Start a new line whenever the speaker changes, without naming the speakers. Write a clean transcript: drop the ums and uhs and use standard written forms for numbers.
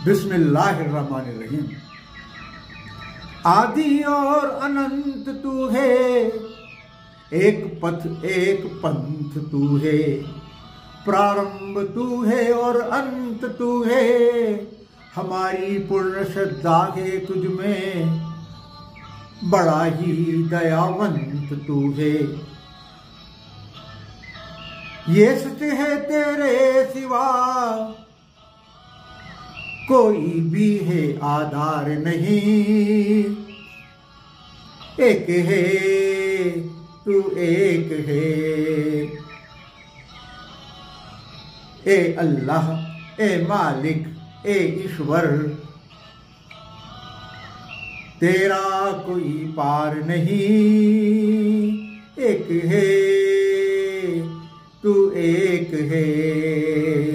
बिस्मिल्लाहिर्रहमानिर्रहीम। आदि और अनंत तू है, एक पथ एक पंथ तू है, प्रारंभ तू है और अंत तू है। हमारी पूर्ण श्रद्धा है तुझ में, बड़ा ही दयावंत तू है। ये सच है तेरे सिवा कोई भी है आधार नहीं। एक है तू एक है, ए अल्लाह, ए मालिक, ए ईश्वर, तेरा कोई पार नहीं। एक है तू एक है।